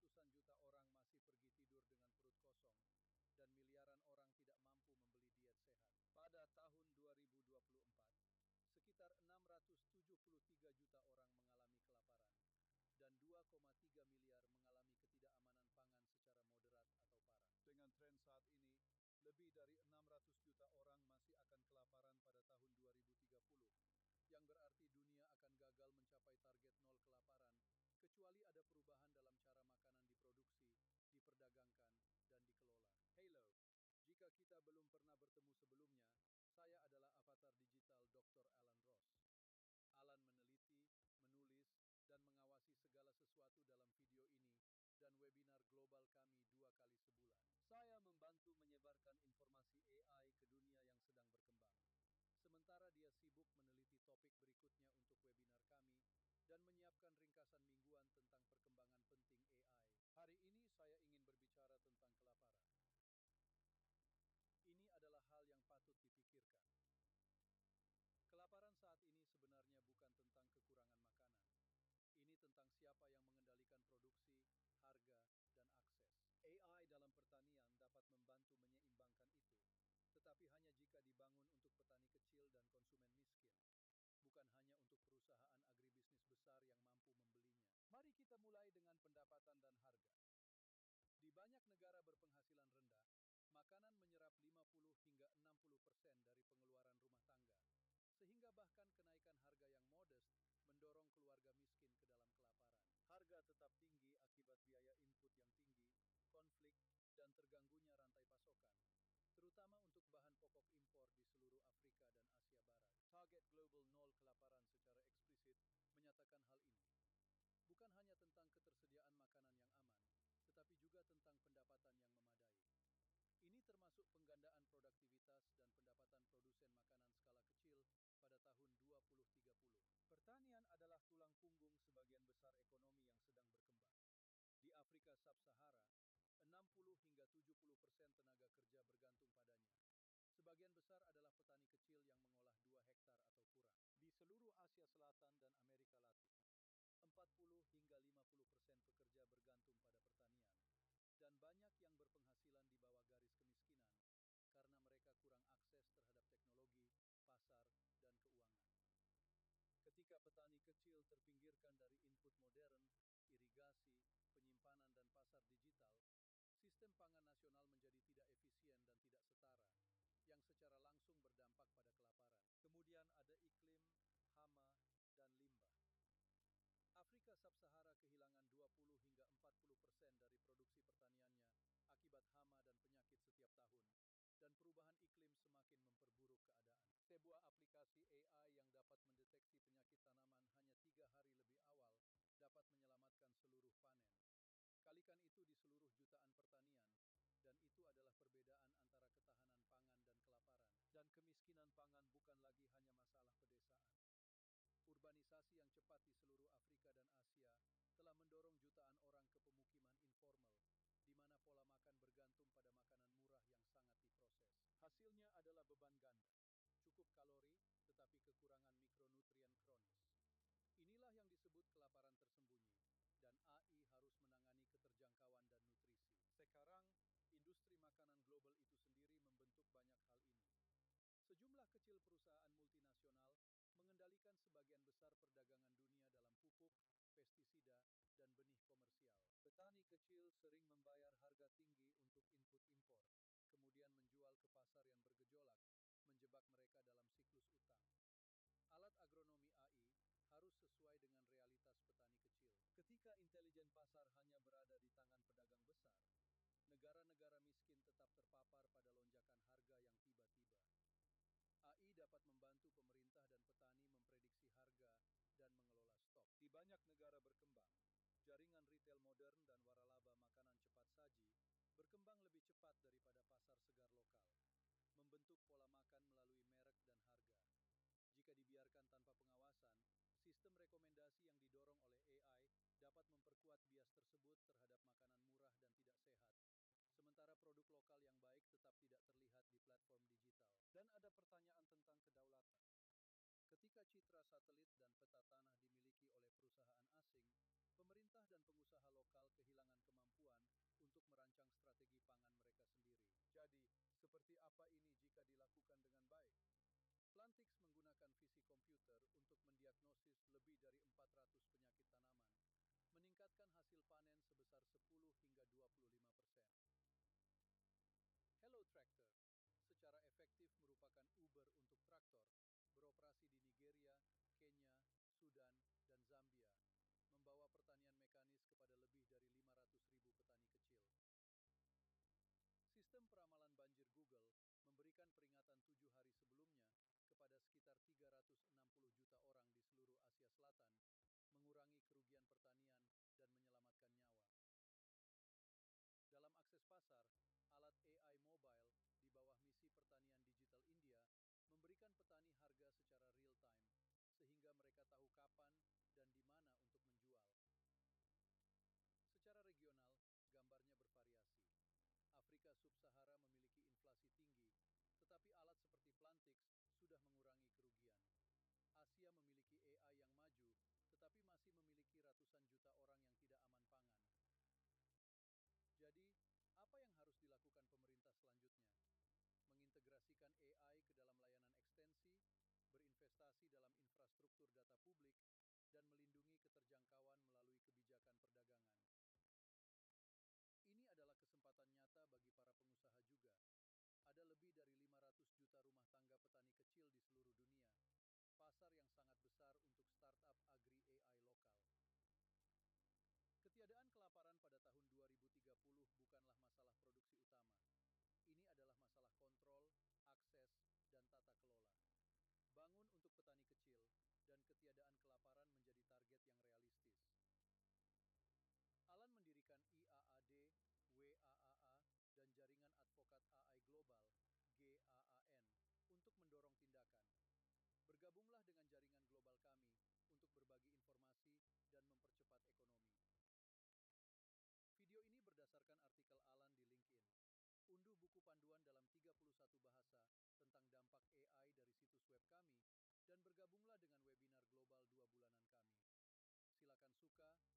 ratusan juta orang masih pergi tidur dengan perut kosong, dan miliaran orang tidak mampu membeli diet sehat. Pada tahun 2024, sekitar 673 juta orang mengalami kelaparan, dan 2,3 miliar mengalami ketidakamanan pangan secara moderat atau parah. Dengan tren saat ini, lebih dari 600 juta orang masih akan kelaparan pada tahun 2030, yang berarti dunia akan gagal mencapai target nol kelaparan, kecuali ada perubahan dalam cara makanan diproduksi, diperdagangkan, dan dikelola. Hello, jika kita belum pernah bertemu sebelumnya, saya adalah avatar digital Dr. Alan Ross. Alan meneliti, menulis, dan mengawasi segala sesuatu dalam video ini dan webinar global kami 2 kali sebulan. Saya membantu menyebarkan informasi AI ke dunia yang sedang berkembang. Sementara dia sibuk meneliti topik berikutnya untuk webinar kami dan menyiapkan ringkasan mingguan tentang perkembangan penting AI. Hari ini saya ingin berbicara tentang kelaparan. Ini adalah hal yang patut dipikirkan. Kelaparan saat ini sebenarnya bukan tentang kekurangan makanan. Ini tentang siapa yang mengendalikan produksi, harga, dan akses. AI dalam pertanian dapat membantu menyeimbangkan itu, tetapi hanya jika dibangun untuk petani kecil dan konsumen miskin, bukan hanya untuk perusahaan agribisnis besar yang mampu membelinya. Mari kita mulai dengan pendapatan dan harga. Di banyak negara berpenghasilan rendah, makanan menyerap 50 hingga 60% dari pengeluaran rumah tangga, sehingga bahkan kenaikan harga yang modest mendorong keluarga miskin ke dalam kelaparan. Harga tetap tinggi akibat biaya input yang tinggi, konflik, dan terganggunya rantai pasokan, terutama untuk bahan pokok impor di seluruh Afrika dan Asia Barat. Target Global Nol Kelaparan secara eksplisit menyatakan hal ini. Bukan hanya tentang ketersediaan makanan yang aman, tetapi juga tentang pendapatan yang memadai. Ini termasuk penggandaan produktivitas dan pendapatan produsen makanan skala kecil pada tahun 2030. Pertanian adalah tulang punggung sebagian besar ekonomi yang sedang berkembang. Di Afrika Sub-Sahara, 60 hingga 70% tenaga kerja bergantung padanya. Sebagian besar adalah petani kecil yang mengolah 2 hektar atau kurang. Di seluruh Asia Selatan dan Amerika Latin, 40 hingga 50% pekerja bergantung pada pertanian, dan banyak yang berpenghasilan di bawah garis kemiskinan karena mereka kurang akses terhadap teknologi, pasar, dan keuangan. Ketika petani kecil terpinggirkan dari input modern, irigasi, penyimpanan, dan pasar digital, sistem pangan nasional menjadi tidak efisien dan tidak setara, yang secara langsung berdampak pada kelaparan. Kemudian ada iklim, hama, dan limbah. Afrika Sub-Sahara kehilangan 20 hingga 40% dari produksi pertaniannya akibat hama dan penyakit setiap tahun, dan perubahan iklim semakin memperburuk keadaan. Sebuah aplikasi AI yang dapat mendeteksi penyakit tanaman hanya 3 hari lebih awal dapat menyelamatkan seluruh panen. Kalikan itu di seluruh jutaan pertanian, dan itu adalah perbedaan antara ketahanan pangan dan kelaparan. Dan kemiskinan pangan bukan lagi hanya masalah pedesaan. Urbanisasi yang cepat di seluruh Afrika dan Asia telah mendorong jutaan orang ke pemukiman informal, di mana pola makan bergantung pada makanan murah yang sangat diproses. Hasilnya adalah beban ganda. Cukup kalori, tetapi kekurangan mikronutrien kronis. Inilah yang disebut kelaparan tersembunyi, dan AI harus menangani keterjangkauan dan nutrisi. Sekarang, industri makanan global itu sendiri membentuk banyak hal ini. Sejumlah kecil perusahaan multinasional mengendalikan sebagian besar perdagangan dunia dalam pupuk, pestisida, dan benih komersial. Petani kecil sering membayar harga tinggi untuk input impor, kemudian menjual ke pasar yang bergejolak, menjebak mereka dalam siklus utang. Alat agronomi AI harus sesuai dengan realitas petani kecil. Ketika intelijen pasar hanya berada di tangan pedagang besar, negara-negara miskin tetap terpapar pada lonjakan harga yang tiba-tiba. AI dapat membantu pemerintah dan petani memprediksi harga dan mengelola stok. Di banyak negara berkembang, jaringan retail modern dan waralaba makanan cepat saji berkembang lebih cepat daripada pasar segar lokal, membentuk pola makan melalui merek dan harga. Jika dibiarkan tanpa pengawasan, sistem rekomendasi yang didorong oleh AI dapat memperkuat bias tersebut terhadap makanan murah dan tidak sehat, sementara produk lokal yang baik tetap tidak terlihat di platform digital. Dan ada pertanyaan tentang kedaulatan. Ketika citra satelit dan peta tanah dimiliki oleh perusahaan asing, pemerintah dan pengusaha lokal kehilangan kemampuan Jadi, seperti apa ini jika dilakukan dengan baik? Plantix menggunakan visi komputer untuk mendiagnosis lebih dari 400 penyakit tanaman, meningkatkan hasil panen sebesar 10 hingga 25%. Hello Tractor, secara efektif merupakan Uber untuk traktor, beroperasi di Nigeria, Kenya, Sudan, dan Zambia, membawa pertanian mekanis kepada lebih dari 500.000 petani kecil. Sistem peramalan banjir Google memberikan peringatan 7 hari sebelumnya kepada sekitar 360 juta orang di seluruh Asia Selatan, mengurangi kerugian pertanian dan menyelamatkan nyawa. Dalam akses pasar, alat AI mobile di bawah misi pertanian digital India memberikan petani harga secara real-time, sehingga mereka tahu kapan dan di mana untuk menjual. Secara regional, gambarnya bervariasi. Afrika Sub-Sahara memiliki inflasi tinggi, tetapi alat seperti Plantix sudah mengurangi kerugian. Asia memiliki AI yang maju, tetapi masih memiliki ratusan juta orang yang tidak aman pangan. Jadi, apa yang harus dilakukan pemerintah selanjutnya? Mengintegrasikan AI ke dalam layanan ekstensi, berinvestasi dalam infrastruktur data publik, dan melindungi keterjangkauan melalui kebijakan perdagangan. Ini adalah kesempatan nyata bagi para pengusaha juga. Ada lebih dari 500 juta rumah tangga petani kecil di seluruh dunia, pasar yang sangat besar untuk startup agri-AI lokal. Ketiadaan kelaparan pada tahun 2030 bukanlah masalah produksi utama. Ini adalah masalah kontrol, akses, dan tata kelola. Bangun untuk petani kecil, dan ketiadaan kelaparan menjadi target yang realistis. Alan mendirikan IAAD, WAAA, dan Jaringan Advokat AI Global, GAAN, untuk mendorong tindakan. Bergabunglah dengan jaringan global kami untuk berbagi informasi dan mempercepat ekonomi. Video ini berdasarkan artikel Alan di LinkedIn. Unduh buku panduan dalam 31 bahasa tentang dampak AI dari situs web kami, dan bergabunglah dengan webinar global 2 bulanan kami. Silakan suka,